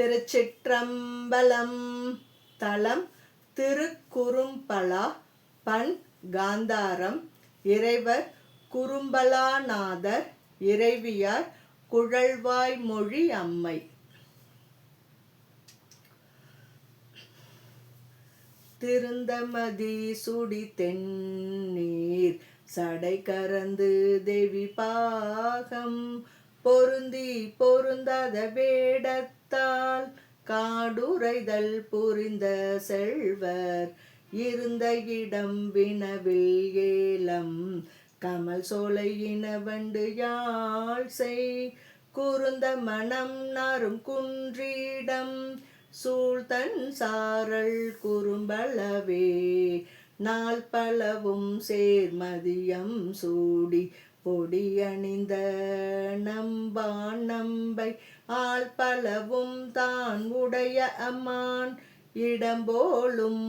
திருச்சிற்றம்பலம். தலம் திருக்குறும்பலா. பண் காந்தாரம். இறைவர் குறும்பலாநாதர். இறைவியார் குழல்வாய்மொழி அம்மை. திருந்தமதி சுடி தென்னீர் சடை கரந்து தேவி பாகம் பொருந்தி பொருந்தாத வேடத்தால் காடுரைதல் புரிந்த செல்வர் இருந்த இடம் வினவில் ஏலம் கமல் சோலை இனவண்டு யாழ் செய் குருந்த மனம் நாரும் குன்றிடம் சூழ்தன் சாரல் குறும்பலவே நாள் பலவும் சேர்மதியம் சூடி பொடி அணிந்த நம்பான் நம்பை ஆள் பலவும் தான் உடைய அம்மான் இடம்போலும்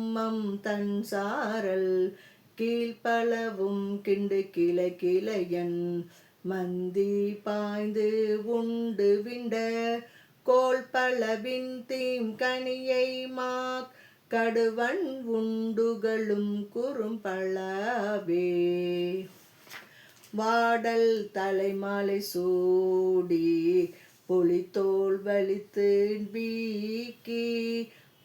தன் சாரல் கீழ்பலவும் கிண்டு கிளை கிளையன் மந்தி பாய்ந்து உண்டு விண்ட கோல் பலவின் தீம் கனியை மாக் கடுவன் உண்டுகளும் குறும்பலவே வாடல் தலைமாலை சூடி புலித்தோல் வலித்து வீக்கி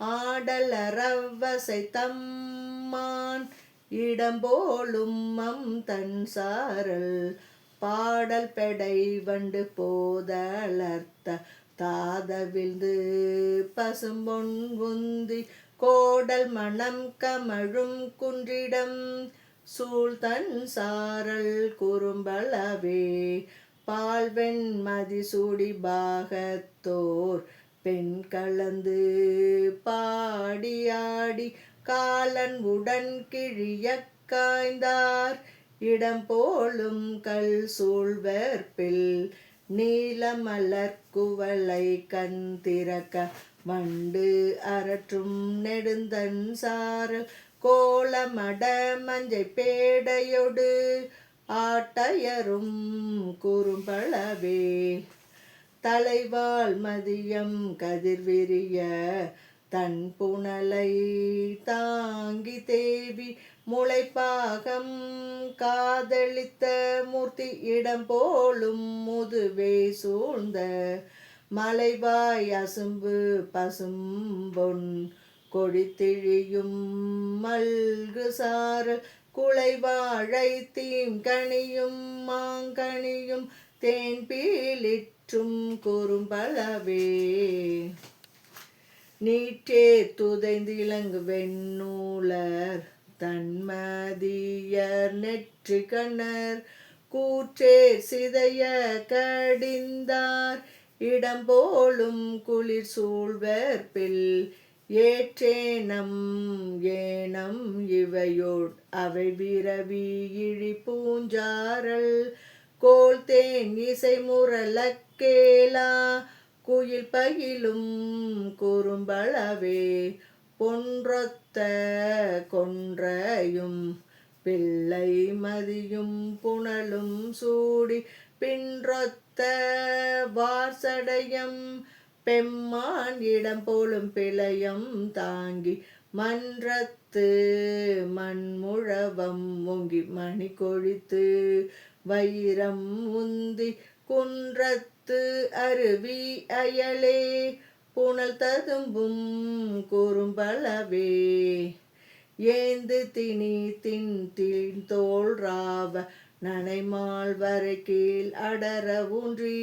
ஆடல் அரவசை தம்மான் இடம்போலும் தன் சாரல் பாடல் பெடை வண்டு போதலர்த்த தாதவிழ்ந்து பசும்பொன் உந்தி கோடல் மணம் கமழும் குன்றிடம் சூழ்தன் சாரல் குறும்பலவே பால்வெண் மதிசூடி பாகத்தோர் பெண் கலந்து பாடியாடி காலன் உடன் கிழிய காய்ந்தார் இடம்போலும் கல் சூழ்வர்பில் நீலமலர் குவளை கண் திறக்க வண்டு அரற்றும் நெடுந்தன் சாரல் கோலமட மஞ்சை பேடையொடு ஆட்டயரும் குறும்பலவே தலைவால் மதியம் கதிர்விரிய தன் புனலை தாங்கி தேவி முளைப்பாகம் காதலித்த மூர்த்தி இடம்போலும் முதுவே சூழ்ந்த மலைவாய் அசும்பு பசும்பொன் கொடித்திழியும் மல்கு சாரல் குலைவாழை தீம் கனியும் மாங்கனியும் தேன் பீலிற்றும் குறும்பலவே நீற்றே துதைந்திலங்கு வெண்ணூலர் தன்மதியர் நெற்றி கண்ணர் கூற்றே சிதைய கடிந்தார் இடம்போலும் குளிர் சூழ்வர்பில் ஏற்றேனம் ஏனம் இவையோட் அவை விரவி இழி பூஞ்சாரல் கோல் தேன் இசை முரலக்கேலா குயில் பயிலும் குறும்பலவே பொன்றொத்த கொன்றையும் பிள்ளை மதியும் புனலும் சூடி பின்றொத்த வார்சடையம் பெம்மான் இடம்போலும் பிழையம் தாங்கி மன்றத்து மண்முழவம் ஓங்கி மணி கொழித்து வைரம் உந்தி குன்றத்து அருவி அயலே புனல் ததும்பும் குறும்பலவே ஏந்து திணி தின் தோல் ராவ நனைமால் வரை கீழ் அடர ஊன்றி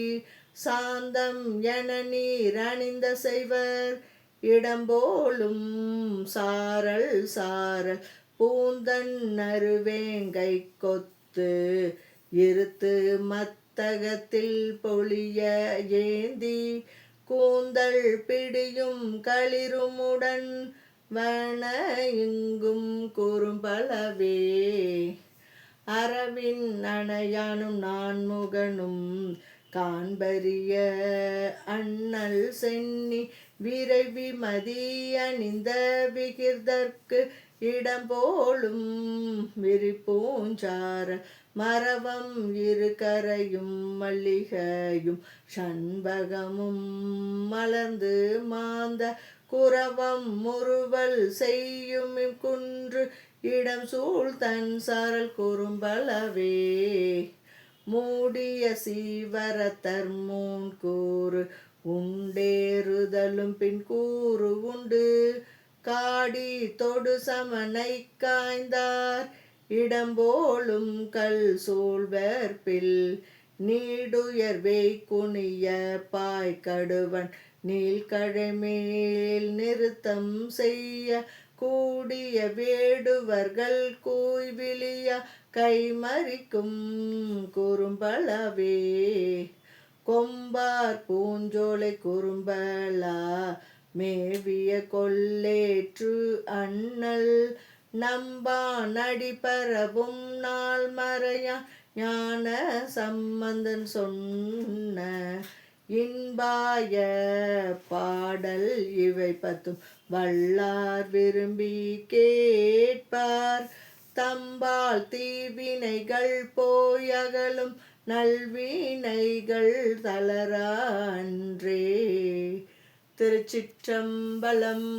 சாந்தம் என நீர் அணிந்த செய்வர் இடம்போலும் சாரல் சாரல் பூந்தன் அருவேங்கை கொத்து இருத்து மத்தகத்தில் பொழிய ஏந்தி கூந்தல் பிடியும் களிருமுடன் வன இங்கும் குறும்பலவே அரவின் அணையானும் நான்முகனும் காண்பரிய அண்ணல் சென்னி விரைவி மதி அணிந்த விகிர்தற்கு இடம் போலும் விரிப்பூஞ்சார மரவம் இரு கரையும் மல்லிகையும் சண்பகமும் மலர்ந்து மாந்த குரவம் முறுவல் செய்யும் குன்று இடம் சூழ் தன் சாரல் குறும்பளவே மூடிய சீவரத்தர் மூன் கூறு உண்டேறுதலும் பின் கூறு உண்டு காடி தொடு சமனை காய்ந்தார் இடம்போலும் கல் சூழ்வர்பில் நீடுயர்வே குனிய பாய்கடுவன் நீள்கழைமேல் நிறுத்தம் செய்ய கூடிய வேடுவர்கள் கூய்விழிய கைமறிக்கும் குறும்பளவே கொம்பார் பூஞ்சோலை குறும்பலா மேவிய கொல்லேற்று அண்ணல் நம்பா நடிபரவும் நாள் மறையா ஞான சம்பந்தன் சொன்ன இன்பாய பாடல் இவை பத்தும் வல்லார் விரும்பி கேட்பார் தம்பால் தீவினைகள் போயகலும் நல்வினைகள் தளரா அன்றே. திருச்சிற்றம்பலம்.